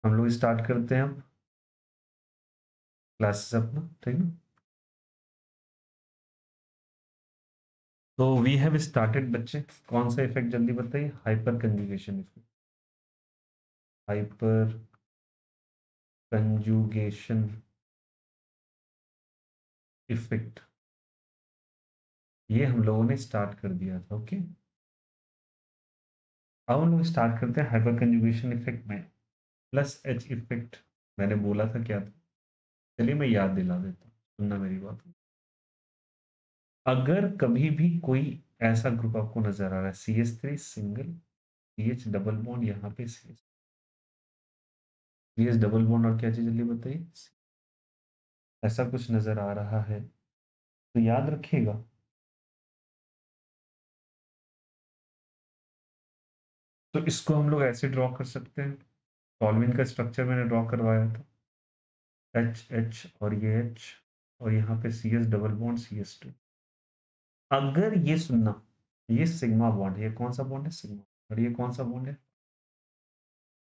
हम लोग स्टार्ट करते हैं अब क्लासेस अपना, ठीक है। तो वी हैव स्टार्टेड बच्चे। कौन सा इफेक्ट जल्दी बताइए? Hyperconjugation effect. Hyper conjugation effect, ये हम लोगों ने स्टार्ट कर दिया था। ओके, अब हम लोग स्टार्ट करते हैं हाइपर कंजुगेशन इफेक्ट में प्लस एच इफेक्ट। मैंने बोला था क्या था? चलिए मैं याद दिला देता हूँ, सुनना मेरी बात। अगर कभी भी कोई ऐसा ग्रुप आपको नजर आ रहा है, CH3 single, CH double bond, यहाँ पे CH डबल बॉन्ड और क्या चीज जल्दी बताइए, ऐसा कुछ नजर आ रहा है तो याद रखिएगा, तो इसको हम लोग ऐसे ड्रॉ कर सकते हैं। टॉलविन का स्ट्रक्चर मैंने ड्रॉ करवाया था, एच एच और ये एच, और यहाँ पे CS डबल बॉन्ड CS2। अगर ये सुनना, ये सिग्मा बॉन्ड है, ये कौन सा बॉन्ड है? सिग्मा। और ये कौन सा बॉन्ड है?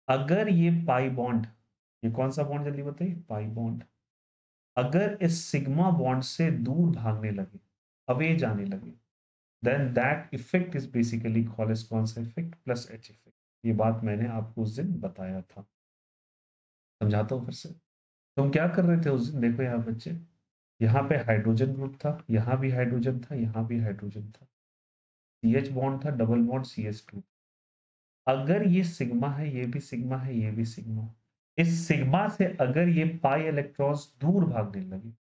अगर ये पाई बॉन्ड, ये कौन सा बॉन्ड जल्दी बताइए? Pi bond. अगर इस सिग्मा बॉन्ड से दूर भागने लगे, अवे जाने लगे, then that effect is basically called as कौन सा इफेक्ट? Plus H effect. ये बात मैंने आपको उस दिन बताया था, समझाता हूँ फिर से। तुम क्या कर रहे थे उस दिन? देखो यहाँ बच्चे, यहाँ पे हाइड्रोजन ग्रुप था, यहाँ भी हाइड्रोजन था, यहाँ भी हाइड्रोजन था, CH बॉन्ड था, डबल बॉन्ड CS2। अगर ये सिग्मा है, ये भी सिग्मा है, ये भी सिग्मा, इस सिग्मा से अगर ये पाई इलेक्ट्रॉन्स दूर भागने लगे,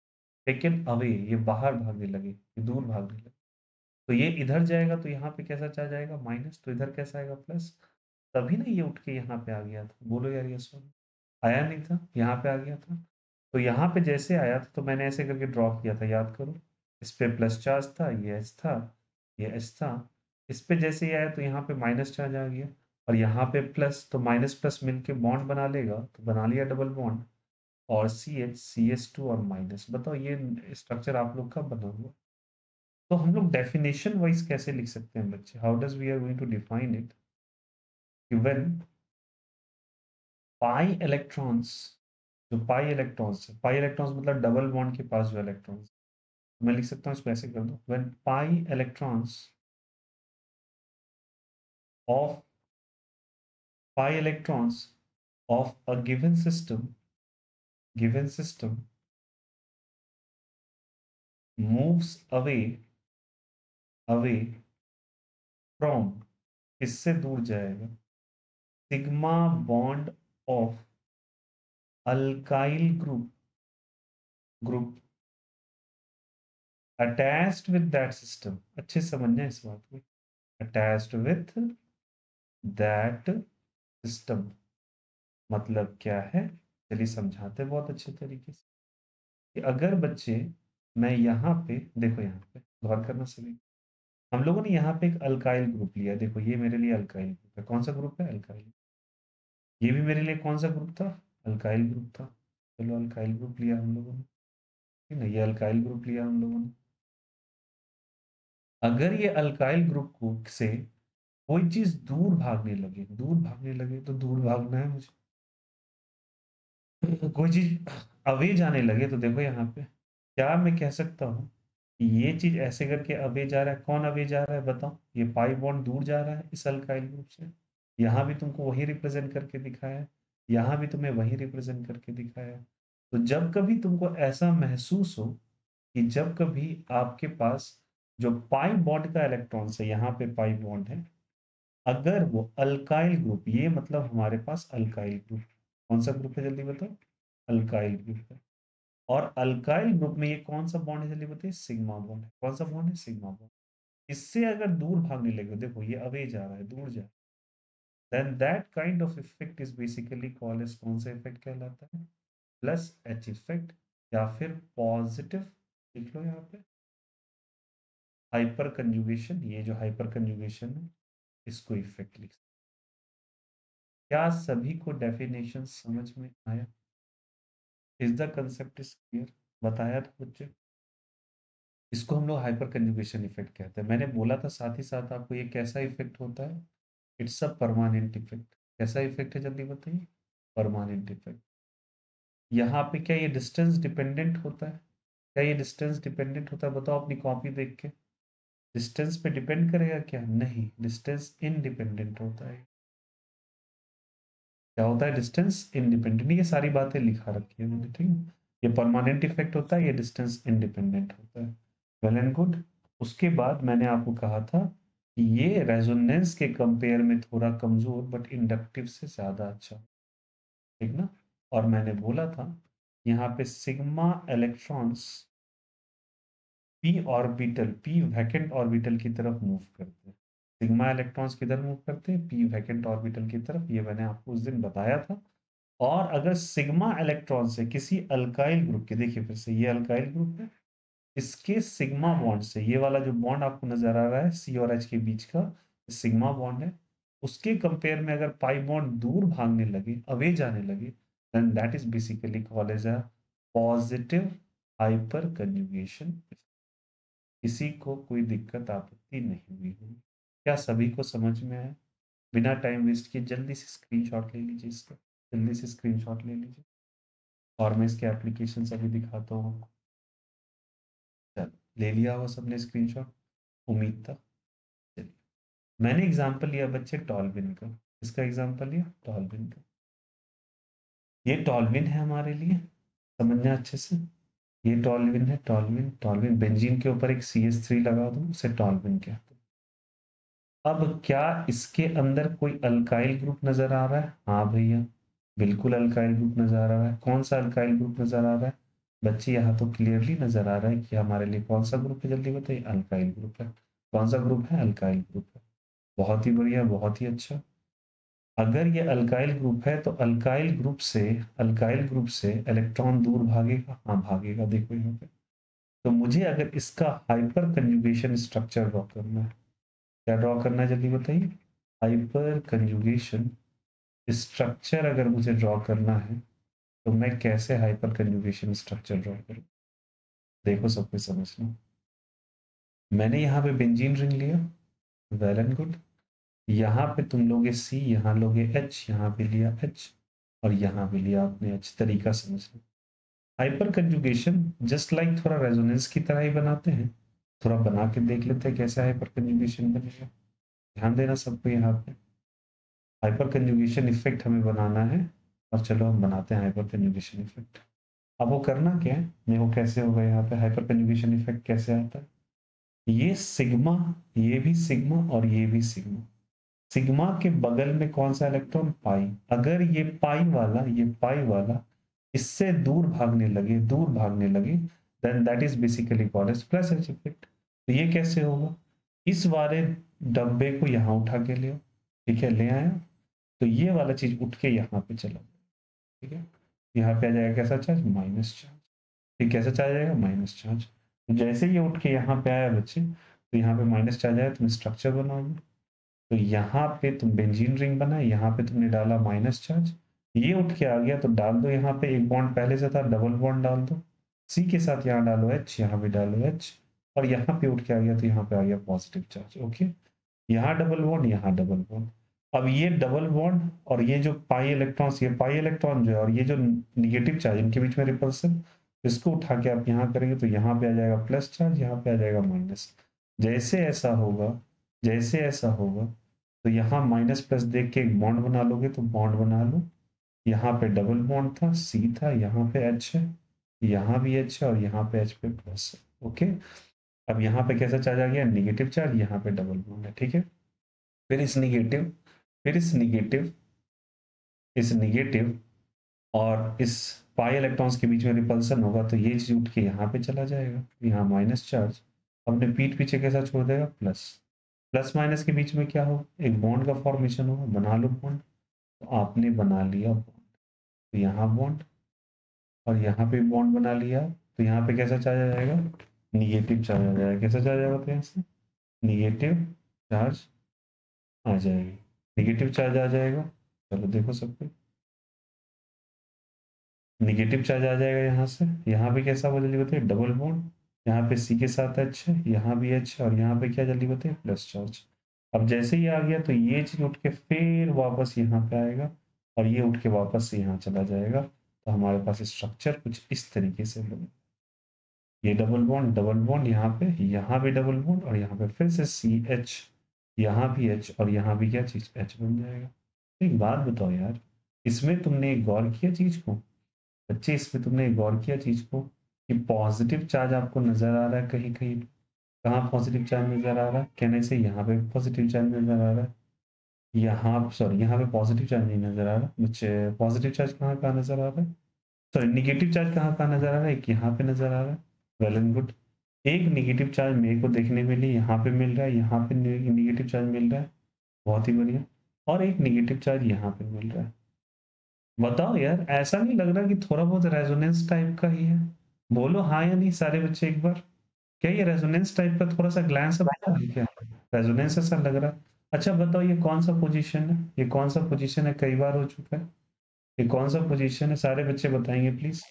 लेकिन अवे, ये बाहर भागने लगे, ये दूर भागने लगे, तो ये इधर जाएगा तो यहाँ पे कैसा चला जाएगा? माइनस। तो इधर कैसा आएगा? प्लस। तभी ना ये उठ के यहाँ पे आ गया था। बोलो यार, ये सुन, आया नहीं था, यहाँ पे आ गया था। तो यहाँ पे जैसे आया था तो मैंने ऐसे करके ड्रॉ किया था, याद करो। इस पे प्लस चार्ज था, ये एच था, ये एच था। इस पे जैसे ही आया तो यहाँ पे माइनस चार्ज आ गया, और यहाँ पे प्लस, तो माइनस प्लस मिलके बॉन्ड बना लेगा, तो बना लिया डबल बॉन्ड। और CH CS2 और माइनस। बताओ ये स्ट्रक्चर आप लोग का बना हुआ। तो हम लोग डेफिनेशन वाइज कैसे लिख सकते हैं बच्चे? How does we are going to define it? When pi electrons, जो पाई इलेक्ट्रॉन्स है, पाई इलेक्ट्रॉन्स मतलब डबल बॉन्ड के पास जो इलेक्ट्रॉन्स, मैं लिख सकता हूँ इसको ऐसे कर दो, when pi electrons of, pi electrons of a given system moves away, away from, इससे दूर जाएगा, sigma bond of alkyl group attached with that system. अच्छे से समझना इस बात को, अटैच्ड विथ दैट सिस्टम मतलब क्या है? चलिए समझाते हैं बहुत अच्छे तरीके से। कि अगर बच्चे, मैं यहाँ पे, देखो यहाँ पे गौर करना सभी, हम लोगों ने यहाँ पे एक अल्काइल ग्रुप लिया। देखो ये मेरे लिए अल्काइल ग्रुप है। कौन सा ग्रुप है? अल्काइल। ये भी मेरे लिए कौन सा ग्रुप था? अल्काइल ग्रुप था। चलो अल्काइल ग्रुप लिया हम लोगों ने, ठीक है, ये अल्काइल ग्रुप लिया हम लोगों ने। अगर ये अल्काइल ग्रुप को से कोई चीज दूर भागने लगे, दूर भागने लगे, तो दूर भागना है मुझे, कोई चीज अवे जाने लगे, तो देखो यहाँ पे क्या मैं कह सकता हूँ कि ये चीज ऐसे करके अवे जा रहा है। कौन अवे जा रहा है बताओ? ये पाई बॉन्ड दूर जा रहा है इस अल्काइल ग्रुप से। यहाँ भी तुमको वही रिप्रेजेंट करके दिखाया है, यहाँ भी तुम्हें वही रिप्रेजेंट करके दिखाया है। तो जब कभी तुमको ऐसा महसूस हो कि जब कभी आपके पास जो पाई बॉन्ड का इलेक्ट्रॉन है, यहाँ पे पाई बॉन्ड है, अगर वो अल्काइल ग्रुप, ये मतलब हमारे पास अल्काइल ग्रुप, कौन सा ग्रुप है जल्दी बताओ? अल्काइल ग्रुप है। और अल्काइल ग्रुप में ये कौन सा बॉन्ड है जल्दी बताइए? सिग्मा बॉन्ड है। कौन सा बॉन्ड है? Sigma bond. इससे अगर दूर भागने लगे, देखो ये अवे जा रहा है, दूर जा, then that kind of effect is basically called as, कौन सा इफेक्ट कहलाता है? प्लस एच इफेक्ट, या फिर पॉजिटिव, लिख लो यहाँ पे, हाइपर कंजुगेशन। ये जो हाइपर कंजुगेशन है, इसको इफेक्ट लिख। क्या सभी को डेफिनेशन समझ में आया? Is the concept is clear? बताया था बच्चे, इसको हम लोग हाइपर कंजुगेशन इफेक्ट कहते हैं। मैंने बोला था साथ ही साथ आपको, ये कैसा इफेक्ट होता है? It's a permanent effect. कैसा इफेक्ट है जल्दी बताइए? Permanent effect. यहाँ पे क्या ये डिस्टेंस डिपेंडेंट होता है? क्या ये डिस्टेंस डिपेंडेंट होता है? बताओ अपनी कॉपी देख के। डिस्टेंस पे डिपेंड करेगा क्या? नहीं, डिस्टेंस इंडिपेंडेंट होता है। क्या होता है? Distance independent. ये सारी बातें लिखा रखी है मैंने, ठीक है। ये परमानेंट इफेक्ट होता है, ये डिस्टेंस इंडिपेंडेंट होता है। Well and good. उसके बाद मैंने आपको कहा था कि ये रेजोनेंस के कंपेयर में थोड़ा कमजोर बट इंडक्टिव से ज्यादा अच्छा, ठीक ना। और मैंने बोला था यहाँ पे sigma electrons P vacant orbital की तरफ मूव करते हैं। सिग्मा इलेक्ट्रॉन्स किधर मूव करते हैं? पी वैकेंट ऑर्बिटल की तरफ। ये मैंने आपको उस दिन बताया था। और अगर सिग्मा इलेक्ट्रॉन से किसी अल्काइल ग्रुप के, देखिए फिर से ये अल्काइल ग्रुप है, इसके सिग्मा बॉन्ड से, ये वाला जो बॉन्ड आपको नजर आ रहा है सी और एच के बीच का, सिग्मा बॉन्ड है, उसके कंपेयर में अगर पाई बॉन्ड दूर भागने लगे, अवे जाने लगे, then that is basically called as a positive hyperconjugation. किसी को कोई दिक्कत आपत्ति नहीं हुई होगी? क्या सभी को समझ में आया? बिना टाइम वेस्ट किए जल्दी से स्क्रीनशॉट ले लीजिए इसका, जल्दी से स्क्रीनशॉट ले लीजिए। और मैं इसके एप्लीकेशन अभी दिखाता हूँ आपको। चलो, ले लिया हो सबने स्क्रीनशॉट? उम्मीद था। चलिए, मैंने एग्जांपल लिया बच्चे टॉल्विन का। इसका एग्जांपल लिया टॉल्विन का। ये टॉल्विन है हमारे लिए, समझना अच्छे से। ये टॉल्विन है, टॉल्विन टॉल्विन बेंजीन के ऊपर एक CH3 लगा दो, उसे टॉल्विन कहते हैं। अब क्या इसके अंदर कोई अल्काइल ग्रुप नजर आ रहा है? हाँ भैया, बिल्कुल अल्काइल ग्रुप नजर आ रहा है। कौन सा अल्काइल ग्रुप नजर आ रहा है? बच्चे यहाँ तो क्लियरली नजर आ रहा है कि हमारे लिए कौन सा ग्रुप है, जल्दी बताइए। अल्काइल ग्रुप है। कौन सा ग्रुप है? अल्काइल ग्रुप है। बहुत ही बढ़िया, बहुत ही अच्छा। अगर ये अल्काइल ग्रुप है तो अल्काइल ग्रुप से इलेक्ट्रॉन दूर भागेगा? हाँ भागेगा, देखो यहाँ पे। तो मुझे अगर इसका हाइपर कंजुगेशन स्ट्रक्चर ड्रॉ करना है, क्या ड्रॉ करना है जल्दी बताइए। हाइपर कंजुगेशन स्ट्रक्चर अगर मुझे ड्रॉ करना है तो मैं कैसे हाइपर कंजुगेशन स्ट्रक्चर ड्रॉ करूं? देखो सब कुछ समझना। मैंने यहाँ पे बेंजीन रिंग लिया, वेल एंड गुड। यहाँ पे तुम लोगे C, यहाँ लोगे H, यहाँ पे लिया H, और यहाँ पे लिया आपने H। तरीका समझना। हाइपर कंजुगेशन जस्ट लाइक थोड़ा रेजोनेंस की तरह ही बनाते हैं। थोड़ा बना के देख लेते हैं कैसे हाइपर कंजुगेशन बनेगा। ध्यान देना सबको यहाँ पे। हाइपर कंजुगेशन इफेक्ट हमें बनाना है, और चलो हम बनाते हैं हाइपर कंजुगेशन इफेक्ट। अब वो करना क्या है, देखो कैसे होगा। यहाँ पे हाइपर कंजुगेशन इफेक्ट कैसे आता है? ये सिग्मा, ये भी सिग्मा और ये भी सिग्मा। सिग्मा के बगल में कौन सा इलेक्ट्रॉन? पाई। अगर ये पाई वाला इससे दूर भागने लगे then that is basically called as plus H effect. तो ये कैसे होगा? इस वाले डब्बे को यहाँ उठा के ले आओ, ठीक है, ले आया। तो ये वाला चीज उठ के यहाँ पे चला, ठीक है। यहाँ पे आ जाएगा कैसा चार्ज? Minus charge. फिर कैसे चार्ज आएगा? Minus charge. तो जैसे ये उठ के यहाँ पे आया बच्चे, तो यहाँ पे माइनस चार्ज आया, तुम स्ट्रक्चर बनाओगे। तो यहाँ पे तुम बेंजीन रिंग बनाए, यहाँ पे तुमने डाला माइनस चार्ज, ये उठ के आ गया तो डाल दो यहाँ पे एक बॉन्ड पहले से था, डबल बॉन्ड डाल दो। सी के साथ यहाँ डालो H, यहाँ भी डालो H, और यहाँ पे उठ के आ गया तो यहाँ पे आ गया पॉजिटिव चार्ज। ओके, यहाँ डबल बॉन्ड, यहाँ डबल बॉन्ड। अब ये डबल बॉन्ड और ये जो पाई इलेक्ट्रॉन्स, ये पाई इलेक्ट्रॉन जो है और ये जो निगेटिव चार्ज, इनके बीच में रिपल्सन, इसको उठा के आप यहाँ करेंगे तो यहाँ पे आ जाएगा प्लस चार्ज, यहाँ पे आ जाएगा माइनस। जैसे ऐसा होगा, जैसे ऐसा होगा, तो यहाँ माइनस प्लस देख के एक बॉन्ड बना लोगे तो बॉन्ड बना लो। यहाँ पे डबल बॉन्ड था, सी था, यहाँ पे एच है, यहाँ भी एच है, और यहाँ पे एच पे प्लस है। ओके, अब यहाँ पे कैसा चार्ज आ गया? निगेटिव चार्ज, यहाँ पे डबल बॉन्ड है, ठीक है। फिर इस निगेटिव फिर इस निगेटिव और इस पाई इलेक्ट्रॉन्स के बीच में रिपल्सन होगा तो ये चीज उठ के यहाँ पे चला जाएगा, यहाँ माइनस चार्ज अपने पीठ पीछे कैसा छोड़ देगा? प्लस। प्लस माइनस के बीच में क्या हो? एक बॉन्ड का फॉर्मेशन होगा, बना लो बॉन्ड। तो आपने बना लिया बॉन्ड, तो यहाँ बॉन्ड, और यहाँ पे बॉन्ड बना लिया, तो यहाँ पे कैसा चार्ज आ जाएगा? निगेटिव चार्ज आ जाएगा। कैसा चार्ज आएगा? तो यहाँ से निगेटिव चार्ज आ जाएगी, निगेटिव चार्ज आ जाएगा। चलो देखो सब कुछ, निगेटिव चार्ज आ जाएगा यहाँ से। यहाँ पे कैसा होगा जल्दी बताइए? डबल बॉन्ड, यहाँ पे सी के साथ एच है, यहाँ भी एच है, और यहाँ पे क्या जल्दी बताइए? Plus charge. अब जैसे ही आ गया तो ये चीज उठ के फिर वापस यहाँ पे आएगा, और ये उठ के वापस से यहाँ चला जाएगा, तो हमारे पास स्ट्रक्चर कुछ इस तरीके से बने। ये डबल बॉन्ड यहाँ भी डबल बॉन्ड, और यहाँ पे फिर से CH, यहाँ भी H, और यहाँ भी क्या चीज H बन जाएगा। तो एक बात बताओ यार, इसमें तुमने एक गौर किया चीज को, बच्चे इसमें तुमने एक गौर किया चीज को, कि पॉजिटिव चार्ज आपको नजर आ रहा है कहीं कहीं, कहाँ पॉजिटिव चार्ज नजर आ रहा है, कहने से यहाँ पे पॉजिटिव चार्ज नजर आ रहा है, यहाँ सॉरी यहाँ पे पॉजिटिव चार्ज नहीं नजर आ रहा बच्चे, पॉजिटिव चार्ज कहाँ कहाँ नजर आ रहा है, सॉरी निगेटिव चार्ज कहाँ कहाँ नजर आ रहा है, एक यहाँ पे नजर आ रहा है। वेल एंड गुड, एक निगेटिव चार्ज मेरे को देखने में लिए यहाँ पे मिल रहा है, यहाँ पे निगेटिव चार्ज मिल रहा है, बहुत ही बढ़िया, और एक निगेटिव चार्ज यहाँ पे मिल रहा है। बताओ यार, ऐसा नहीं लग रहा कि थोड़ा बहुत रेजोनेंस टाइप का ही है? बोलो हाँ या नहीं सारे बच्चे एक बार, क्या ये रेजोनेंस टाइप का थोड़ा सा ग्लैंस अब आया है क्या? रेजोनेंस ऐसा लग रहा है। अच्छा बताओ, ये कौन सा पोजीशन है, ये कौन सा पोजीशन है, कई बार हो चुका है, ये कौन सा पोजीशन है, सारे बच्चे बताएंगे प्लीज।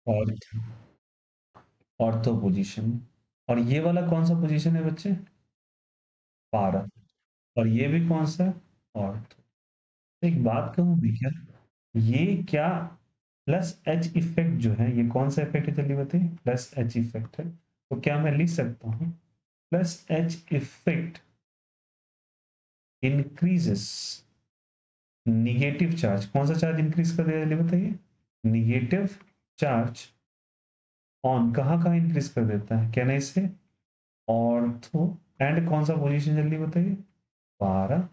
और ऑर्थो पोजीशन, और ये वाला कौन सा पोजीशन है बच्चे? पारा। और ये भी कौन सा? ऑर्थो। एक बात कहूँ भी क्या, ये क्या प्लस एच इफेक्ट जो है, ये कौन सा इफेक्ट है जल्दी बताइए, प्लस एच इफेक्ट है, तो क्या मैं लिख सकता हूँ plus H effect increases negative charge, कौन सा चार्ज इंक्रीज कर देगा जल्दी बताइए, निगेटिव चार्ज ऑन, कहाँ कहाँ इंक्रीज कर देता है, कहना इसे ऑर्थो, एंड कौन सा पोजीशन जल्दी बताइए, पारा,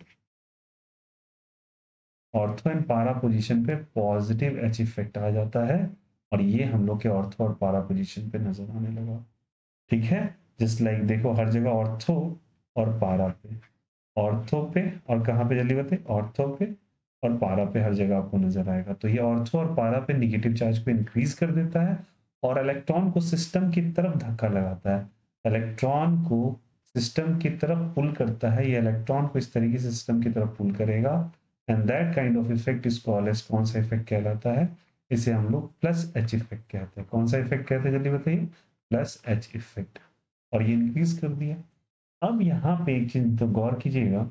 ऑर्थो एंड पारा पोजीशन पे पॉजिटिव एच इफेक्ट आ जाता है, और ये हम लोग के ऑर्थो और पारा पोजीशन पे नजर आने लगा। ठीक है, जस्ट लाइक देखो हर जगह ऑर्थो और पारा पे, ऑर्थो पे और कहाँ पे जल्दी बताइए, ऑर्थो पे और पारा पे हर जगह आपको नजर आएगा। तो ये ऑर्थो और पारा पे निगेटिव चार्ज को इंक्रीज कर देता है, और इलेक्ट्रॉन को सिस्टम की तरफ धक्का लगाता है, इलेक्ट्रॉन को सिस्टम की तरफ पुल करता है, ये इलेक्ट्रॉन को इस तरीके से सिस्टम की तरफ पुल करेगा, and that kind of effect is called as, कौन सा इफेक्ट कहलाता है, इसे हम लोग प्लस एच इफेक्ट कहते हैं। कौन सा इफेक्ट कहते हैं जल्दी बताइए, प्लस एच इफेक्ट, और ये इंक्रीज कर दिया। अब यहाँ पे एक चीज तो गौर कीजिएगा,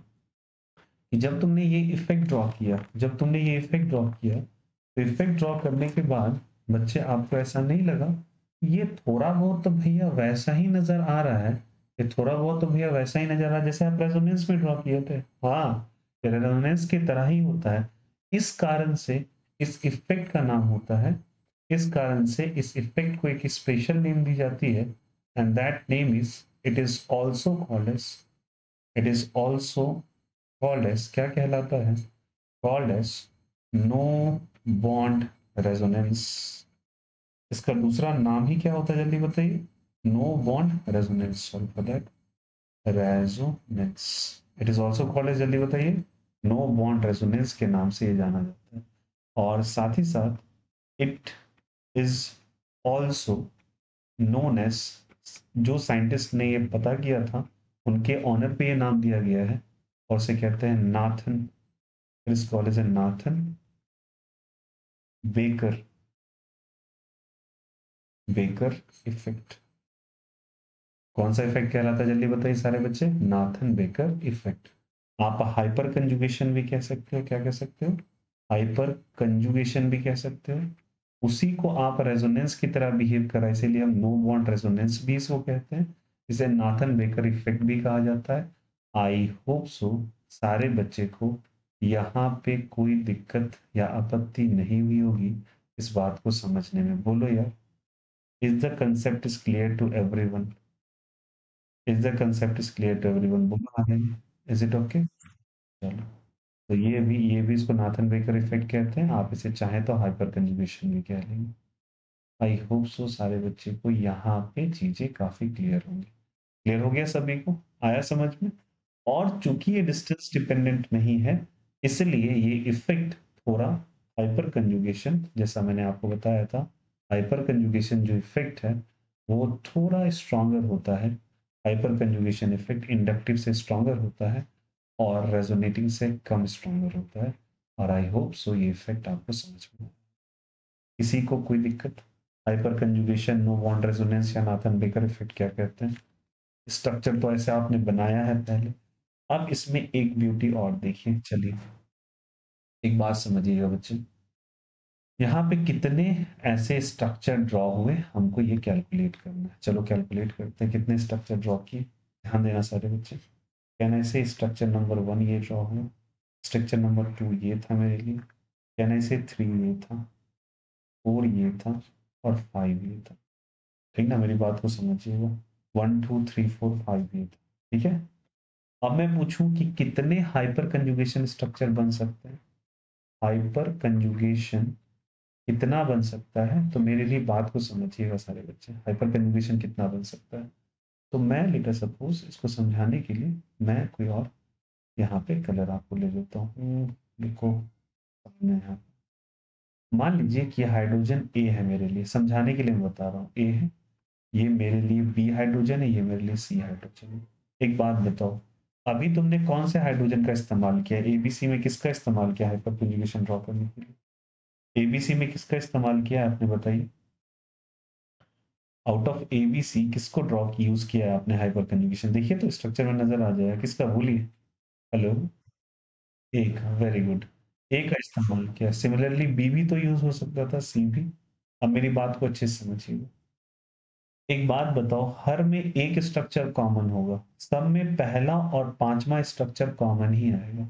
कि जब तुमने ये इफेक्ट ड्रॉ किया, जब तुमने ये इफेक्ट ड्रॉ किया, तो इफेक्ट ड्रॉ करने के बाद बच्चे आपको ऐसा नहीं लगा, ये थोड़ा बहुत तो भैया वैसा ही नजर आ रहा है, ये थोड़ा बहुत तो भैया वैसा ही नजर आ रहा है जैसे आप रेजोनेंस में ड्रॉ किए थे? हाँ, रेजोनेंस की तरह ही होता है। इस कारण से इस इफेक्ट का नाम होता है, इस कारण से इस इफेक्ट को एक स्पेशल नेम दी जाती है, and that name is, it is also called as, it is also called as, क्या कहलाता है, called as no bond resonance. इसका दूसरा नाम ही क्या होता है जल्दी बताइए, no bond resonance, sorry for that, resonance. It is also called as, जल्दी बताइए, नो बॉन्ड रेजोनेंस के नाम से ये जाना जाता है। और साथ ही साथ it is also known as, जो साइंटिस्ट ने ये पता किया था उनके ऑनर पे ये नाम दिया गया है, और उसे कहते हैं नाथन, इस कॉलेज है नाथन बेकर, बेकर इफेक्ट। कौन सा इफेक्ट कहलाता है जल्दी बताइए सारे बच्चे, नाथन बेकर इफेक्ट। आप हाइपर कंजुगेशन भी कह सकते हो, क्या कह सकते हो, हाइपर कंजुगेशन भी कह सकते हो, उसी को आप रेजोनेंस की तरह बिहेव करा, इसीलिए हम नो बॉन्ड रेजोनेंस भी इसको कहते हैं, इसे नाथन बेकर इफेक्ट भी कहा जाता है। आई होप सो सारे बच्चे को यहाँ पे कोई दिक्कत या आपत्ति नहीं हुई होगी इस बात को समझने में, बोलो यार, is the concept is clear to everyone, is the concept is clear to everyone, बोलो हाँ, इज इट ओके? चलो, तो ये भी इसको नाथन बेकर इफेक्ट कहते हैं, आप इसे चाहें तो हाइपर कंजुगेशन भी कह लेंगे। आई होप सो सारे बच्चे को यहाँ पे चीजें काफी क्लियर होंगी। क्लियर हो गया सभी को, आया समझ में? और चूंकि ये डिस्टेंस डिपेंडेंट नहीं है, इसलिए ये इफेक्ट थोड़ा हाइपर कंजुगेशन, जैसा मैंने आपको बताया था, हाइपर कंजुगेशन जो इफेक्ट है वो थोड़ा स्ट्रांगर होता है, हाइपर कंजुगेशन इफेक्ट इंडक्टिव से स्ट्रांगर होता है, और रेजोनेटिंग से कम स्ट्रांगर होता है। और आई होप सो ये इफेक्ट आपको समझ में आए। किसी को कोई दिक्कत? Hyperconjugation, no bond resonance या नाथन बेकर इफेक्ट क्या कहते हैं? स्ट्रक्चर तो ऐसे आपने बनाया है पहले, अब इसमें एक ब्यूटी और देखिए, चलिए एक बात समझिएगा बच्चे, यहाँ पे कितने ऐसे स्ट्रक्चर ड्रॉ हुए हमको ये कैलकुलेट करना है। चलो कैलकुलेट करते हैं कितने स्ट्रक्चर ड्रॉ किए। ध्यान देना सारे बच्चे। कहने से स्ट्रक्चर नंबर 1 ये ड्रॉ हुआ, स्ट्रक्चर नंबर 2 ये था मेरे लिए, कहने से 3 ये था, 4 ये था और 5 ये था। ठीक ना, मेरी बात को समझिएगा। 1 2 3 4 5 ये था। ठीक है, अब मैं पूछूं कि कितने हाइपर कंजुगेशन स्ट्रक्चर बन सकते हैं। हाइपर कंजुगेशन कितना बन सकता है, तो मेरे लिए बात को समझिएगा सारे बच्चे। हाइपर कंजुगेशन कितना बन सकता है, तो मैं लेटर सपोज इसको समझाने के लिए मैं कोई और यहाँ पे कलर आपको ले लेता हूँ। देखो सामने यहाँ, मान लीजिए कि हाइड्रोजन ए है मेरे लिए, समझाने के लिए मैं बता रहा हूँ ए है, ये मेरे लिए बी हाइड्रोजन है, ये मेरे लिए सी हाइड्रोजन है। एक बात बताओ, अभी तुमने कौन से हाइड्रोजन का इस्तेमाल किया, एबीसी में किसका इस्तेमाल किया हाइपर कंजुगेशन ड्रॉ करने के लिए। एबीसी में किसका इस्तेमाल किया है आपने बताइए। आउट ऑफ एबीसी किसको ड्रॉ की यूज किया है आपने हाइपर कंजुगेशन, देखिए तो स्ट्रक्चर में नजर आ जाएगा किसका, बोलिए। हेलो, ए का, वेरी गुड। ए का इस्तेमाल किया, सिमिलरली बी भी तो यूज हो सकता था, सी भी। अब मेरी बात को अच्छे से समझिए, एक बात बताओ, हर में एक स्ट्रक्चर कॉमन होगा, सब में पहला और पांचवा स्ट्रक्चर कॉमन ही आएगा।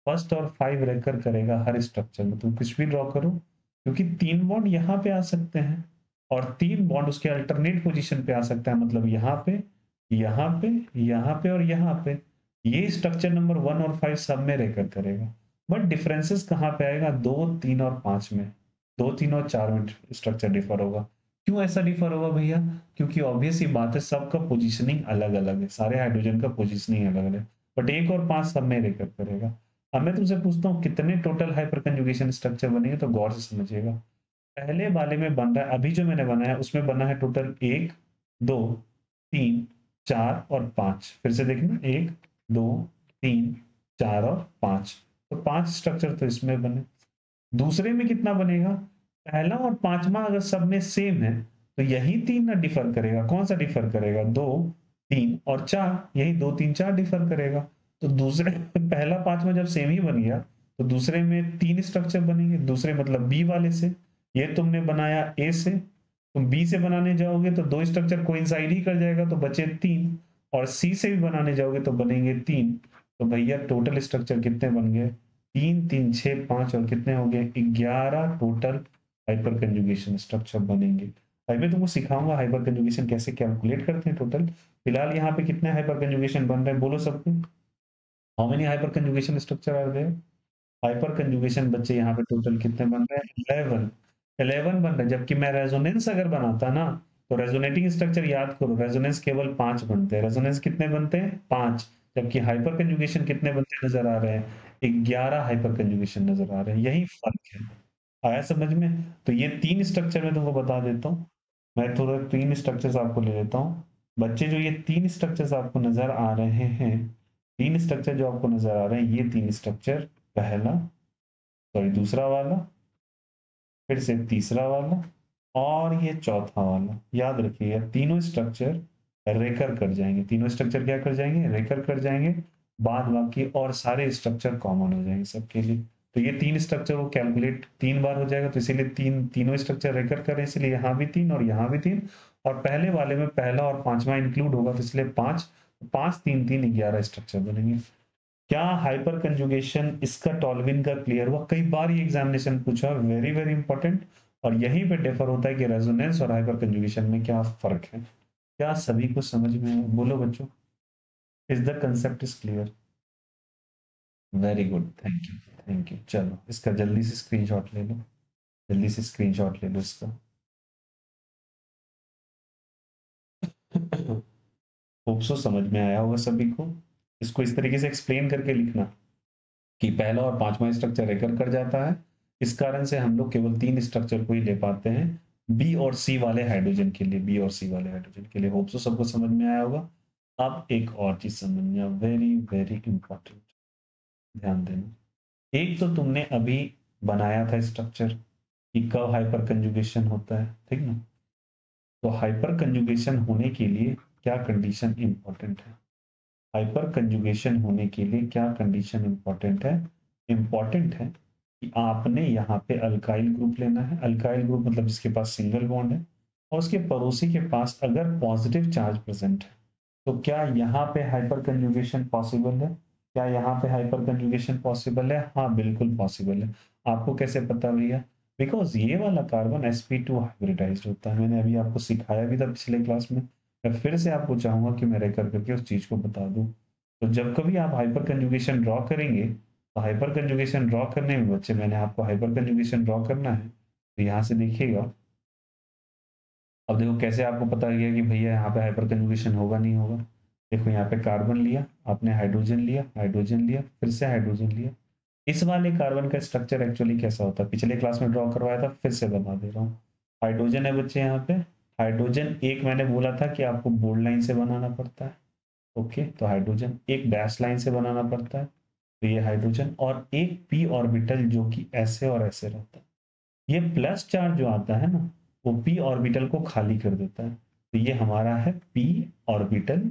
फर्स्ट और 5 रेकर करेगा हर स्ट्रक्चर में, तुम कुछ भी ड्रॉ करो, क्योंकि 3 बॉन्ड यहाँ पे आ सकते हैं और 3 बॉन्ड उसके अल्टरनेट पोजीशन पे आ सकता है, मतलब यहाँ पे, यहाँ पे, यहाँ पे और यहाँ पे। ये स्ट्रक्चर नंबर 1 और 5 सब में रेकर करेगा, बट डिफरेंसेस कहाँ पे आएगा, 2 3 और 5 में। 2 3 और 4 में स्ट्रक्चर डिफर होगा। क्यों ऐसा डिफर होगा भैया, क्योंकि ऑब्वियस ही बात है, सबका पोजीशनिंग अलग अलग है, सारे हाइड्रोजन का पोजीशनिंग अलग अलग है, बट 1 और 5 सब में रेकर करेगा। अब मैं तुमसे पूछता हूँ कितने टोटल हाइपर कंजुगेशन स्ट्रक्चर बनेंगे, तो गौर से समझिएगा। पहले वाले में बन रहा है, अभी जो मैंने बनाया उसमें बना है टोटल 1 2 3 4 और 5। फिर से देखना, 1 2 3 4 और 5, तो 5 स्ट्रक्चर तो इसमें बने। दूसरे में कितना बनेगा, पहला और पांचवा अगर सब में सेम है तो यही 3 ना डिफर करेगा, कौन सा डिफर करेगा, 2 3 और 4, यही 2 3 4 डिफर करेगा। तो दूसरे पहला पांचवा जब सेम ही बन गया, तो दूसरे में 3 स्ट्रक्चर बनेंगे, दूसरे मतलब बी वाले से। ये तुमने बनाया ए से, तुम बी से बनाने जाओगे तो 2 स्ट्रक्चर कोइंसाइड ही कर जाएगा, तो बचे 3। और सी से भी बनाने जाओगे तो बनेंगे 3। तो भैया टोटल स्ट्रक्चर कितने बन गए, 3 3 6 5 और कितने हो गए, 11 टोटल हाइपर कंजुगेशन स्ट्रक्चर बनेंगे। भाई मैं तुमको सिखाऊंगा हाइपर कंजुगेशन कैसे कैलकुलेट करते हैं टोटल। फिलहाल यहाँ पे कितने हाइपर कंजुगेशन बन रहे हैं, बोलो सबको। How many hyperconjugation structure are there. Hyperconjugation बच्चे यहाँ पे टोटल कितने बन रहे हैं, 11। 11 बन रहे हैं, जबकि मैं रेजोनेंस अगर बनाता ना, तो रेजोनेटिंग स्ट्रक्चर याद करो, रेजोनेंस केवल 5 बनते हैं, रेजोनेंस कितने बनते हैं 5, जबकि हाइपर कंजुगेशन कितने बनते नजर आ रहे हैं, 11 हाइपर कंजुगेशन नजर आ रहे हैं, यही फर्क है। आया समझ में। तो ये 3 स्ट्रक्चर मैं तुमको बता देता हूँ, मैं थोड़ा 3 स्ट्रक्चर्स आपको ले लेता हूँ। बच्चे जो ये 3 स्ट्रक्चर्स आपको नजर आ रहे हैं, 3 स्ट्रक्चर जो आपको नजर आ रहे हैं, ये 3 स्ट्रक्चर, पहला, सॉरी दूसरा वाला, फिर से तीसरा वाला और ये चौथा वाला, याद रखिएगा तीनों स्ट्रक्चर रेकर कर जाएंगे, तीनों स्ट्रक्चर क्या कर जाएंगे, रेकर कर जाएंगे। बाद बाकी और सारे स्ट्रक्चर कॉमन हो जाएंगे सबके लिए। तो ये 3 स्ट्रक्चर वो कैलकुलेट 3 बार हो जाएगा, तो इसीलिए तीनों स्ट्रक्चर रेकर करें, इसलिए यहाँ भी 3 और यहाँ भी 3। और पहले वाले में पहला और पांचवा इंक्लूड होगा, तो इसलिए 5 5 3 3 11 स्ट्रक्चर बनेंगे। क्या हाइपर कंजुगेशन इसका टॉल्विन का क्लियर हुआ, कई बार ये एग्जामिनेशन पूछा, वेरी वेरी इंपॉर्टेंट। और यहीं पे डिफर होता है कि रेजोनेंस और हाइपर कंजुगेशन में क्या फर्क है। क्या सभी को समझ में है, बोलो बच्चों। Is the concept is clear. Very good, thank you. Thank you, चलो इसका जल्दी से स्क्रीनशॉट ले लो, जल्दी से स्क्रीनशॉट ले लो इसका। होप सो समझ में आया होगा सभी को। इसको इस तरीके से एक्सप्लेन करके लिखना कि पहला और पांचवा स्ट्रक्चर रेकर कर जाता है, इस कारण से हम लोग केवल 3 स्ट्रक्चर को ही ले पाते हैं, बी और सी वाले हाइड्रोजन के लिए, बी और सी वाले हाइड्रोजन के लिए। होप सो सबको समझ में आया होगा। अब एक और चीज समझना, वेरी वेरी इंपॉर्टेंट, ध्यान देना। एक तो तुमने अभी बनाया था स्ट्रक्चर कि कब हाइपर कंजुगेशन होता है, ठीक ना। तो हाइपर कंजुगेशन होने के लिए क्या कंडीशन इंपॉर्टेंट है, हाइपर कंजुगेशन होने के लिए क्या कंडीशन इंपॉर्टेंट है, इंपॉर्टेंट है कि आपने यहाँ पे अल्काइल ग्रुप लेना है। अल्काइल ग्रुप मतलब जिसके पास सिंगल बॉन्ड है और उसके पड़ोसी के पास अगर पॉजिटिव चार्ज प्रेजेंट है, तो क्या यहाँ पे हाइपर कंजुगेशन पॉसिबल है? क्या यहाँ पे हाइपर कंजुगेशन पॉसिबल है? हाँ, बिल्कुल पॉसिबल है। आपको कैसे पता भैया? बिकॉज ये वाला कार्बन sp2 हाइब्रिडाइज्ड होता है। मैंने अभी आपको सिखाया भी था पिछले क्लास में। मैं फिर से आपको चाहूंगा कि मैं रेकर करके उस चीज को बता दूं। तो जब कभी आप हाइपर कंजुगेशन ड्रॉ करेंगे, तो हाइपर कंजुगेशन ड्रॉ करने में बच्चे, मैंने आपको हाइपर कंजुगेशन ड्रॉ करना है, तो यहाँ से देखिएगा। अब देखो कैसे आपको पता गया कि भैया यहाँ पे हाइपर कंजुगेशन होगा नहीं होगा। देखो यहाँ पे कार्बन लिया आपने, हाइड्रोजन लिया, हाइड्रोजन लिया, फिर से हाइड्रोजन लिया। इस वाले कार्बन का स्ट्रक्चर एक्चुअली कैसा होता है, पिछले क्लास में ड्रॉ करवाया था, फिर से बता दे रहा हूँ। हाइड्रोजन है बच्चे यहाँ पे। हाइड्रोजन एक मैंने बोला था कि आपको बोल्ड लाइन से बनाना पड़ता है। ओके, तो हाइड्रोजन एक डैश लाइन से बनाना पड़ता है। तो ये हाइड्रोजन, और एक पी ऑर्बिटल जो कि ऐसे और ऐसे रहता है। ये प्लस चार्ज जो आता है ना, वो पी ऑर्बिटल को खाली कर देता है। तो ये हमारा है पी ऑर्बिटल।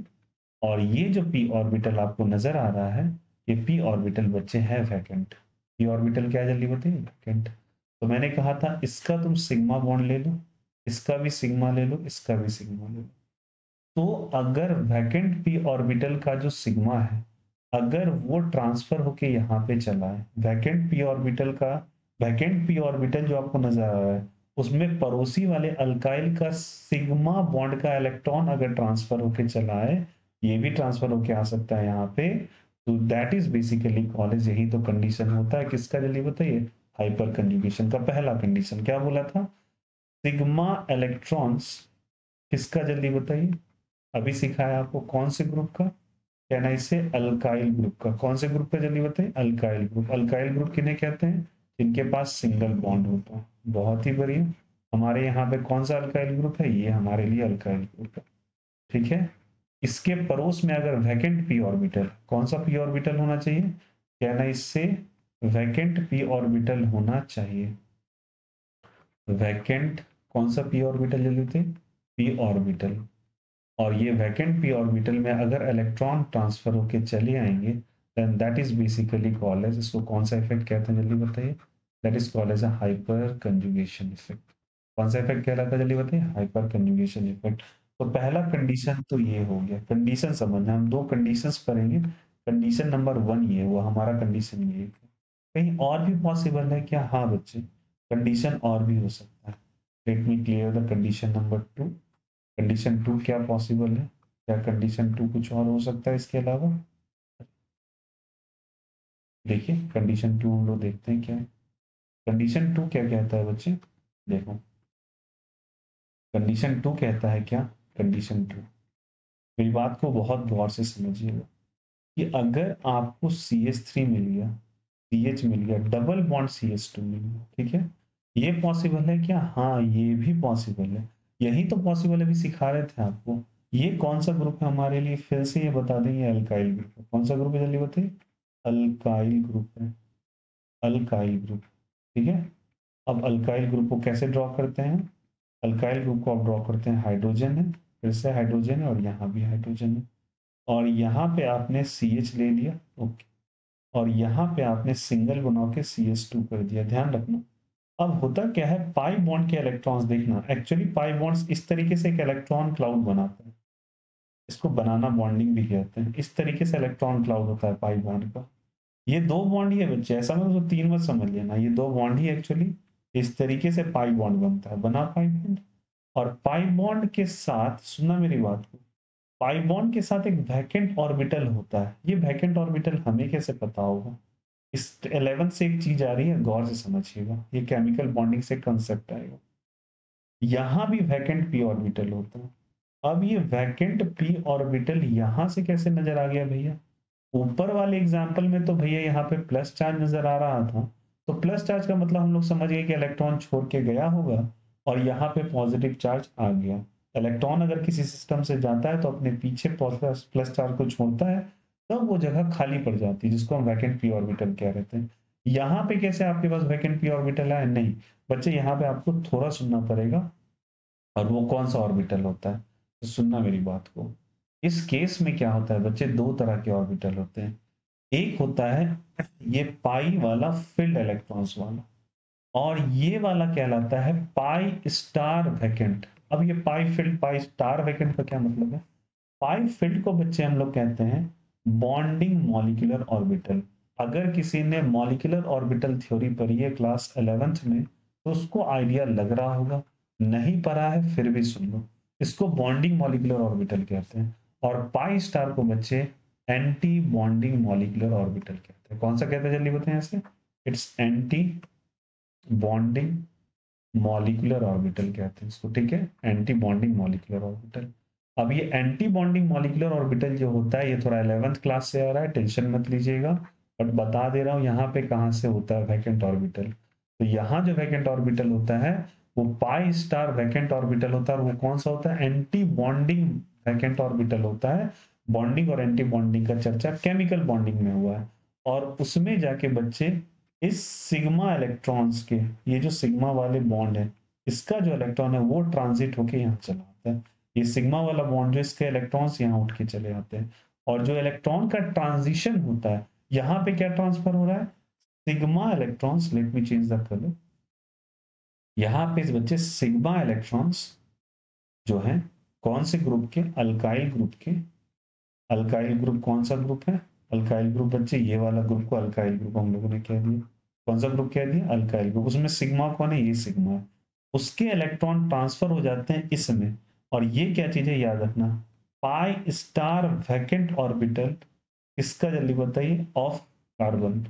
और ये जो पी ऑर्बिटल आपको नजर आ रहा है, ये पी ऑर्बिटल बच्चे है वैकेंट। पी ऑर्बिटल क्या जल्दी बताइए? वैकेंट। तो मैंने कहा था इसका तुम सिग्मा बॉन्ड ले लो, इसका भी सिग्मा ले लो, इसका भी सिग्मा ले लो। तो अगर वैकेंट पी ऑर्बिटल का जो सिग्मा है, अगर वो ट्रांसफर होके यहाँ पे चला है, वैकेंट पी ऑर्बिटल का, वैकेंट पी ऑर्बिटल जो आपको नजर आ रहा है, उसमें पड़ोसी वाले अल्काइल का सिग्मा बॉन्ड का इलेक्ट्रॉन अगर ट्रांसफर होके चला है, ये भी ट्रांसफर होके आ सकता है यहाँ पे। तो दैट इज बेसिकली कॉलेज, यही तो कंडीशन होता है किसका, जल्दी बताइए? हाइपर कंजुगेशन का पहला कंडीशन क्या बोला था? सिग्मा इलेक्ट्रॉन्स किसका, जल्दी बताइए? अभी सिखाया आपको कौन से ग्रुप का? कहना इससे अल्काइल ग्रुप का। कौन से ग्रुप का, जल्दी बताइए? Alkyl group. अल्काइल ग्रुप किन्हें कहते हैं? जिनके पास सिंगल बॉन्ड होता है। बहुत ही बढ़िया। हमारे यहाँ पे कौन सा अल्काइल ग्रुप है? ये हमारे लिए अल्काइल ग्रुप है। ठीक है। इसके पड़ोस में अगर वैकेंट पी ऑर्बिटल, कौन सा पी ऑर्बिटल होना चाहिए? कहना इससे वैकेंट पी ऑर्बिटल होना चाहिए। वैकेंट कौन सा पी ऑर्बिटल जल्दी थे? P orbital. और ये वैकेंट पी ऑर्बिटल में अगर इलेक्ट्रॉन ट्रांसफर होके चले आएंगे, then that is basically called as, इसको कौन सा इफेक्ट कहते हैं जल्दी बताइए? That is called as a hyperconjugation effect. कौन सा इफेक्ट कहलाता है जल्दी बताइए? Hyperconjugation effect. तो पहला कंडीशन तो ये हो गया। कंडीशन समझना, हम दो कंडीशंस करेंगे। कंडीशन नंबर वन ये, वो हमारा कंडीशन ये है। कहीं और भी पॉसिबल है क्या? हाँ बच्चे, कंडीशन और भी हो सकता है। Let me clear the condition number two. Condition two क्या पॉसिबल है? क्या कंडीशन टू कुछ और हो सकता है इसके अलावा? देखिए कंडीशन टू हम लोग देखते हैं क्या है। कंडीशन टू क्या कहता है बच्चे? देखो, कंडीशन टू कहता है क्या? कंडीशन टू, मेरी बात को बहुत गौर से समझिएगा, कि अगर आपको CH3 मिल गया, CH मिल गया, डबल बॉन्ड CH2 मिल गया, ठीक है, ये पॉसिबल है क्या? हाँ, ये भी पॉसिबल है। यही तो पॉसिबल अभी सिखा रहे थे आपको। ये कौन सा ग्रुप है हमारे लिए? फिर से ये बता दें, ये अल्काइल ग्रुप है। कौन सा ग्रुप है जल्दी बताइए? अल्काइल ग्रुप है। Alkyl group. ठीक है। अब अल्काइल ग्रुप को कैसे ड्रॉ करते हैं? अल्काइल ग्रुप को आप ड्रॉ करते हैं, हाइड्रोजन है, फिर से हाइड्रोजन है, और यहाँ भी हाइड्रोजन है। और यहाँ पे आपने CH ले लिया। ओके। और यहाँ पे आपने सिंगल बना के CH2 कर दिया। ध्यान रखना। अब होता क्या है, पाई बॉन्ड के इलेक्ट्रॉन्स देखना, एक्चुअली पाई बॉन्ड्स इस तरीके से एक इलेक्ट्रॉन क्लाउड बनाते हैं। इसको बनाना बॉन्डिंग भी कहते हैं। इस तरीके से इलेक्ट्रॉन क्लाउड होता है पाई बॉन्ड का। ये दो बॉन्ड ही है बच्चे, ऐसा मतलब तीन मत समझ लेना, ये दो बॉन्ड ही एक्चुअली इस तरीके से पाई बॉन्ड बनता है, बना पाई बॉन्ड। और पाई बॉन्ड के साथ, सुनना मेरी बात को, पाई बॉन्ड के साथ एक वैकेंट ऑर्बिटल होता है। ये वैकेंट ऑर्बिटल हमें कैसे पता होगा? इस 11 से एक चीज आ रही है, गौर से समझिएगा, ये केमिकल बॉन्डिंग से कंसेप्ट आएगा। यहां भी वैकेंट पी ऑर्बिटल होता है। अब ये वैकेंट पी ऑर्बिटल यहां से कैसे नजर आ गया भैया? ऊपर वाले एग्जाम्पल में तो भैया यहाँ पे प्लस चार्ज नजर आ रहा था। तो प्लस चार्ज का मतलब हम लोग समझ गए कि इलेक्ट्रॉन छोड़ के गया होगा, और यहाँ पे पॉजिटिव चार्ज आ गया। इलेक्ट्रॉन अगर किसी सिस्टम से जाता है तो अपने पीछे प्लस चार्ज को छोड़ता है, तब वो जगह खाली पड़ जाती है, जिसको हम वैकेंट पी ऑर्बिटल कह रहे थे। यहाँ पे कैसे आपके पास वैकेंट पी ऑर्बिटल है? नहीं बच्चे, यहाँ पे आपको थोड़ा सुनना पड़ेगा। और वो कौन सा ऑर्बिटल होता है, तो सुनना मेरी बात को। इस केस में क्या होता है बच्चे, दो तरह के ऑर्बिटल होते हैं। एक होता है ये पाई वाला फील्ड इलेक्ट्रॉन्स वाला, और ये वाला कहलाता है पाई स्टार वैकेंट। अब ये पाई फील्ड पाई स्टार वैकेंट का क्या मतलब है? पाई फील्ड को बच्चे हम लोग कहते हैं बॉन्डिंग मॉलिक्यूलर ऑर्बिटल। अगर किसी ने मॉलिक्यूलर ऑर्बिटल थ्योरी पढ़ी है क्लास 11th में तो उसको आइडिया लग रहा होगा, नहीं पढ़ा है फिर भी सुन लो। इसको बॉन्डिंग मॉलिक्यूलर ऑर्बिटल कहते हैं। और पाई स्टार को बच्चे एंटी बॉन्डिंग मॉलिक्यूलर ऑर्बिटल कहते हैं। कौन सा कहते हैं जल्दी बताएं ऐसे? It's anti bonding molecular orbital कहते हैं इसको, ठीक है, एंटी बॉन्डिंग मॉलिक्यूलर ऑर्बिटल। अब ये एंटी बॉन्डिंग मॉलिक्यूलर ऑर्बिटल जो होता है ये थोड़ा 11th क्लास से आ रहा है, टेंशन मत लीजिएगा, बट बता दे रहा हूँ यहाँ पे कहाँ से होता है वैकेंट ऑर्बिटल। तो यहाँ जो वैकेंट ऑर्बिटल होता है वो पाई स्टार वैकेंट ऑर्बिटल होता है, और वो कौन सा होता है? एंटी बॉन्डिंग वैकेंट ऑर्बिटल होता है। बॉन्डिंग और एंटी बॉन्डिंग का चर्चा केमिकल बॉन्डिंग में हुआ है, और उसमें जाके बच्चे इस सिग्मा इलेक्ट्रॉन्स के, ये जो सिग्मा वाले बॉन्ड है इसका जो इलेक्ट्रॉन है वो ट्रांजिट होके यहाँ चला आता है। ये सिग्मा वाला बॉन्ड जो इसके इलेक्ट्रॉन्स यहाँ उठ के चले आते हैं, और जो इलेक्ट्रॉन का ट्रांजिशन होता है यहाँ पे क्या ट्रांसफर हो रहा है? Sigma electrons, let me change the colour. यहाँ पे इस बच्चे सिग्मा इलेक्ट्रॉन्स जो है कौन से ग्रुप के? अल्काइल ग्रुप के। अल्काइल ग्रुप कौन सा ग्रुप है? अल्काइल ग्रुप बच्चे ये वाला ग्रुप को अल्काइल ग्रुप हम लोगों ने कह दिया। कौन सा ग्रुप कह दिया? Alkyl group. उसमें सिग्मा कौन है? ये सिग्मा है। उसके इलेक्ट्रॉन ट्रांसफर हो जाते हैं इसमें, और ये क्या चीज है याद रखना, पाई स्टार वैकेंट ऑर्बिटल। इसका जल्दी बताइए, ऑफ कार्बन।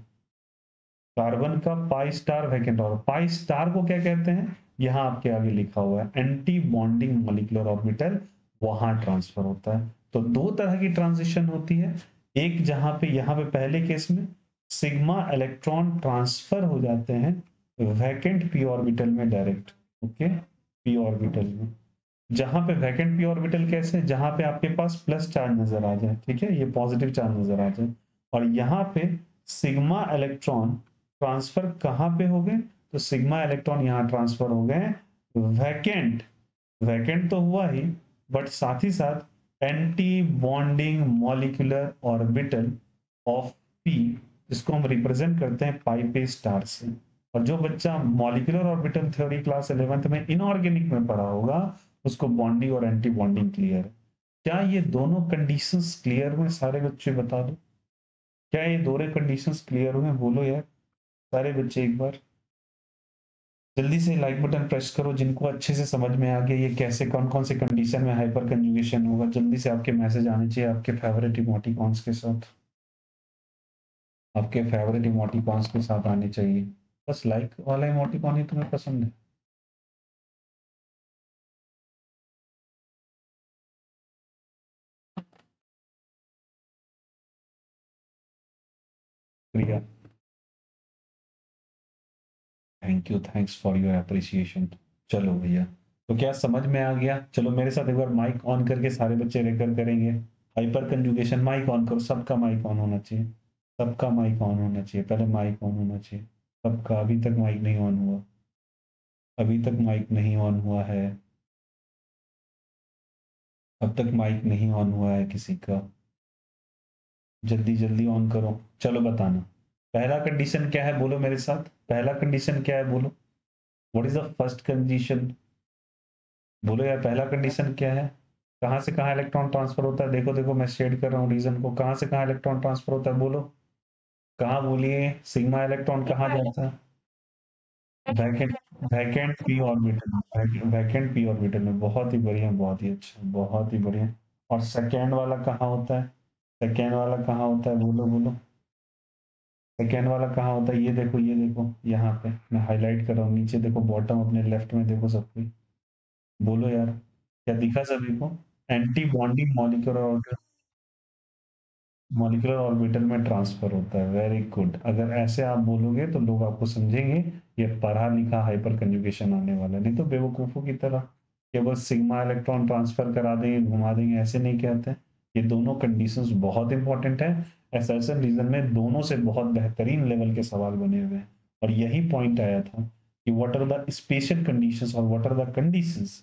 कार्बन का पाई स्टार वैकेंट, और पाई स्टार को क्या कहते हैं? यहाँ आपके आगे लिखा हुआ है एंटी बॉन्डिंग मॉलिक्यूलर ऑर्बिटल, वहां ट्रांसफर होता है। तो दो तरह की ट्रांजिशन होती है, एक जहां पे यहाँ पे पहले केस में सिग्मा इलेक्ट्रॉन ट्रांसफर हो जाते हैं वैकेंट पी ऑर्बिटल में डायरेक्ट, ओके, पी ऑर्बिटल में। जहां पे वैकेंट पी ऑर्बिटल कैसे? जहां पे आपके पास प्लस चार्ज नजर आ जाए, ठीक है, ये पॉजिटिव चार्ज नजर आ जाए। और यहाँ पे सिग्मा इलेक्ट्रॉन ट्रांसफर कहाँ पे हो गए? तो सिग्मा इलेक्ट्रॉन यहाँ ट्रांसफर हो गए वैकेंट। वैकेंट तो हुआ ही, बट साथ ही साथ anti bonding molecular orbital of P, जिसको हम रिप्रेजेंट करते हैं पाई पे स्टार से। और जो बच्चा molecular orbital theory class 11th में इनऑर्गेनिक में पढ़ा होगा उसको बॉन्डिंग और एंटी बॉन्डिंग क्लियर है। क्या ये दोनों कंडीशंस क्लियर हुए? सारे बच्चे बता दो, क्या ये दोनों कंडीशंस क्लियर हुए? बोलो यार सारे बच्चे एक बार जल्दी से लाइक बटन प्रेस करो जिनको अच्छे से समझ में आ गया ये कैसे कौन कौन से कंडीशन में हाइपर कंजुगेशन होगा। जल्दी से आपके मैसेज आने चाहिए आपके फेवरेट इमोटिकॉन्स के साथ, आपके फेवरेट इमोटिकॉन्स के साथ आने चाहिए। बस लाइक वाला इमोटिकॉन ही तुम्हें पसंद है? Priya, thank you, thanks for your appreciation. चलो भैया, तो क्या समझ में आ गया? चलो मेरे साथ एक बार माइक ऑन करके सारे बच्चे रेकर करेंगे। हाइपर कंजुगेशन, माइक ऑन करो, सबका माइक ऑन होना चाहिए, सबका माइक ऑन होना चाहिए, पहले माइक ऑन होना चाहिए सबका। अभी तक माइक नहीं ऑन हुआ, अभी तक माइक नहीं ऑन हुआ है, अब तक माइक नहीं ऑन हुआ है किसी का। जल्दी जल्दी ऑन करो। चलो बताना पहला कंडीशन क्या है, बोलो मेरे साथ, पहला कंडीशन क्या है बोलो। What is the first condition? बोलो यार पहला कंडीशन क्या है? कहाँ से कहाँ इलेक्ट्रॉन ट्रांसफर होता है? देखो देखो मैं शेड कर रहा हूँ रीजन को, कहाँ से कहाँ इलेक्ट्रॉन ट्रांसफर होता है बोलो। कहाँ बोलिए, सिग्मा इलेक्ट्रॉन कहाँ जाता है? Vacant, vacant P orbital, vacant P orbital में। बहुत ही बढ़िया, बहुत ही अच्छा, बहुत ही बढ़िया। और सेकेंड वाला कहाँ होता है? सेकेंड वाला कहाँ होता है बोलो बोलो। सेकेंड वाला कहाँ होता है? ये देखो यहाँ पे मैं हाईलाइट कर रहा हूँ, नीचे देखो बॉटम अपने लेफ्ट में देखो सब कोई, बोलो यार क्या दिखा सभी को? Anti bonding molecular, molecular orbital में ट्रांसफर होता है। वेरी गुड, अगर ऐसे आप बोलोगे तो लोग आपको समझेंगे ये पढ़ा लिखा हाइपर कंजुगेशन आने वाला है। नहीं तो बेवकूफों की तरह केवल सिग्मा इलेक्ट्रॉन ट्रांसफर करा देंगे घुमा देंगे ऐसे नहीं कहते। ये दोनों कंडीशंस बहुत इंपॉर्टेंट है। एसएसएन रीजन में दोनों से बहुत बेहतरीन लेवल के सवाल बने हुए हैं, और यही पॉइंट आया था कि what are the special conditions और what are the conditions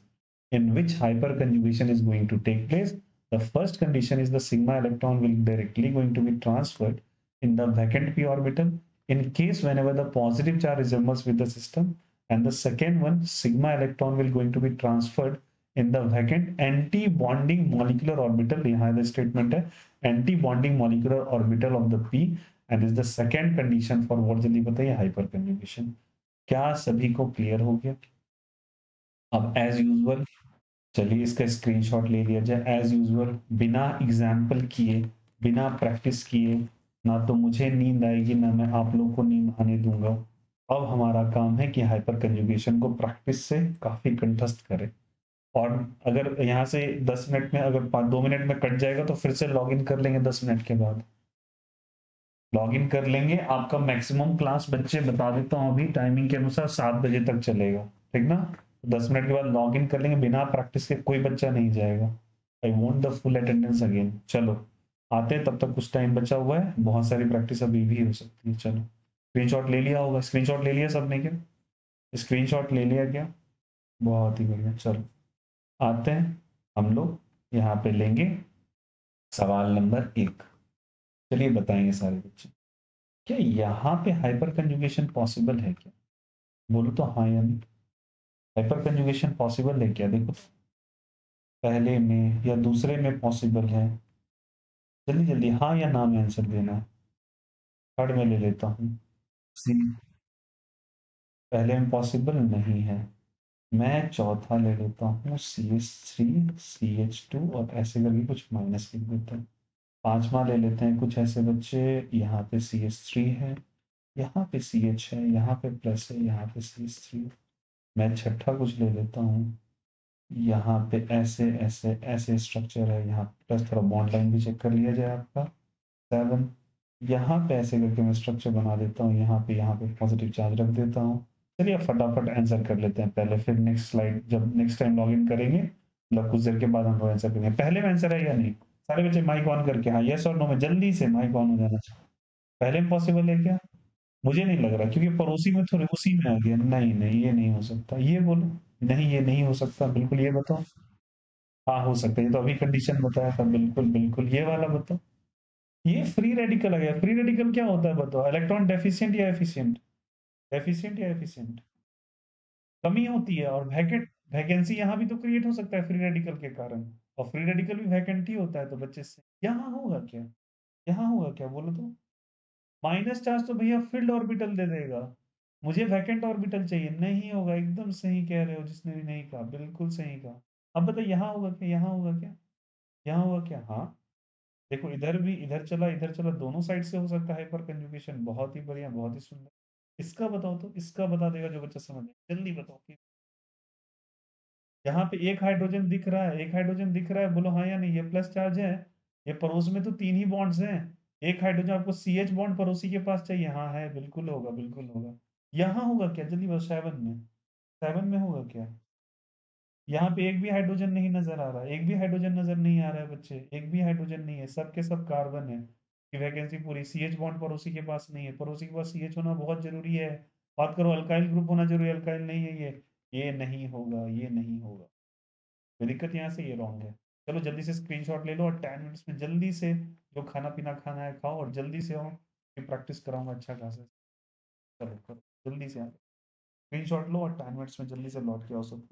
in which hyperconjugation is going to take place. The first condition is the sigma electron will directly going to be transferred in the vacant p orbital in case whenever the positive charge resembles with the system, and the second one, sigma electron will going to be transferred in the vacant anti-bonding molecular orbital. यहाँ the statement है anti-bonding molecular orbital of the p, and is the second condition for what जल्दी बताइए hyperconjugation. क्या सभी को clear हो गया? अब एज यूजुअल चलिए इसका स्क्रीनशॉट ले लिया जाए। एज यूजुअल बिना एग्जाम्पल किए, बिना प्रैक्टिस किए, ना तो मुझे नींद आएगी ना मैं आप लोग को नींद आने दूंगा। अब हमारा काम है कि हाइपर कंजुगेशन को प्रैक्टिस से काफी कंठस्थ करें। और अगर यहाँ से 10 मिनट में अगर 2 मिनट में कट जाएगा तो फिर से लॉग इन कर लेंगे 10 मिनट के बाद लॉग इन कर लेंगे। आपका मैक्सिमम क्लास बच्चे बता देता हूँ अभी टाइमिंग के अनुसार 7 बजे तक चलेगा, ठीक ना? 10 मिनट के बाद लॉग इन कर लेंगे, बिना प्रैक्टिस के कोई बच्चा नहीं जाएगा। I want the full attendance again. चलो आते हैं, तब तक कुछ टाइम बचा हुआ है, बहुत सारी प्रैक्टिस अभी भी हो सकती है। चलो स्क्रीनशॉट ले लिया होगा, स्क्रीनशॉट ले लिया सबने क्या? स्क्रीनशॉट ले लिया क्या? बहुत ही बढ़िया। चलो आते हैं हम लोग यहाँ पे लेंगे सवाल नंबर 1। चलिए बताएंगे सारे बच्चे, क्या यहाँ पे हाइपर कंजुगेशन पॉसिबल है क्या? बोलो तो हाँ या नहीं। हाइपर कंजुगेशन पॉसिबल है क्या? देखो पहले में या दूसरे में पॉसिबल है? जल्दी जल्दी हाँ या ना में आंसर देना है। थर्ड में ले लेता हूँ। सी पहले में पॉसिबल नहीं है। मैं चौथा ले लेता हूँ CH3 CH2 और ऐसे करके कुछ माइनस लिख देता हूँ। पांचवा ले लेते हैं कुछ ऐसे बच्चे, यहाँ पे CH3 है, यहाँ पे CH है, यहाँ पे प्लस है, यहाँ पे CH3। मैं छठा कुछ ले लेता हूँ, यहाँ पे ऐसे ऐसे ऐसे स्ट्रक्चर है, यहाँ प्लस थोड़ा बॉन्ड लाइन भी चेक कर लिया जाए आपका। 7 यहाँ पे ऐसे करके मैं स्ट्रक्चर बना देता हूँ, यहाँ पे पॉजिटिव चार्ज रख देता हूँ। चलिए फटाफट आंसर कर लेते हैं पहले, फिर नेक्स्ट स्लाइड जब नेक्स्ट टाइम लॉग इन करेंगे मतलब कुछ देर के बाद हम लोग आंसर करेंगे। पहले में आंसर है या नहीं? सारे बच्चे माइक ऑन करके हाँ यस और नो में जल्दी से माइक ऑन हो जाना चाहिए। पहले में पॉसिबल है क्या? मुझे नहीं लग रहा, क्योंकि पड़ोसी में थोड़े उसी में आ गया। नहीं नहीं ये नहीं हो सकता, ये बोलो। नहीं ये नहीं हो सकता, बिल्कुल ये बताओ। हाँ हो सकता है, ये तो अभी कंडीशन बताया था, बिल्कुल बिल्कुल ये वाला बताओ। ये फ्री रेडिकल आ गया। फ्री रेडिकल क्या होता है बताओ? इलेक्ट्रॉन डेफिशिएंट या एफिशिएंट? डेफिशिएंट या एफिशिएंट? कमी होती है, और वैकेंट वैकेंसी यहाँ भी तो क्रिएट हो सकता है फ्री रेडिकल के कारण। और फ्री रेडिकल भी वैकेंट ही होता है, तो बच्चे से यहाँ होगा क्या? यहाँ होगा क्या बोलो तो? माइनस चार्ज तो भैया फील्ड ऑर्बिटल दे देगा, मुझे वैकेंट ऑर्बिटल चाहिए। नहीं होगा, एकदम सही कह रहे हो, जिसने भी नहीं कहा बिल्कुल सही कहा। अब बताइए यहाँ होगा क्या? यहाँ होगा क्या? यहाँ होगा क्या? हाँ देखो इधर भी, इधर चला, दोनों साइड से हो सकता है हाइपर कंजुगेशन। बहुत ही बढ़िया, बहुत ही सुंदर। इसका बताओ तो, इसका बता देगा जो बच्चा समझ जाए। जल्दी बताओ कि यहाँ पे एक हाइड्रोजन दिख रहा है, एक हाइड्रोजन दिख रहा है, बोलो हाँ या नहीं। ये प्लस चार्ज है, ये पड़ोस में तो 3 ही बॉन्ड्स हैं। एक हाइड्रोजन आपको CH बॉन्ड पड़ोसी के पास चाहिए। हाँ है, बिल्कुल होगा, बिल्कुल होगा। यहाँ होगा क्या? जल्दी बताओ। 7 में, 7 में होगा क्या? यहाँ पे एक भी हाइड्रोजन नहीं नजर आ रहा है, एक भी हाइड्रोजन नजर नहीं आ रहा है बच्चे, एक भी हाइड्रोजन नहीं है, सब के सब कार्बन है। की वैकेंसी पूरी। CH बॉन्ड पड़ोसी के पास नहीं है, पड़ोसी के पास CH होना बहुत जरूरी है। बात करो अल्काइल ग्रुप होना जरूरी है, अल्काइल नहीं है ये नहीं होगा, ये नहीं होगा। तो दिक्कत यहाँ से ये रॉन्ग है। चलो जल्दी से स्क्रीनशॉट ले लो, और 10 मिनट्स में जल्दी से जो खाना पीना खाना है खाओ, और जल्दी से आओ, कि प्रैक्टिस कराऊंगा अच्छा खासा। चलो करो जल्दी से, स्क्रीनशॉट लो और 10 मिनट्स में जल्दी से लौट के आओ सब।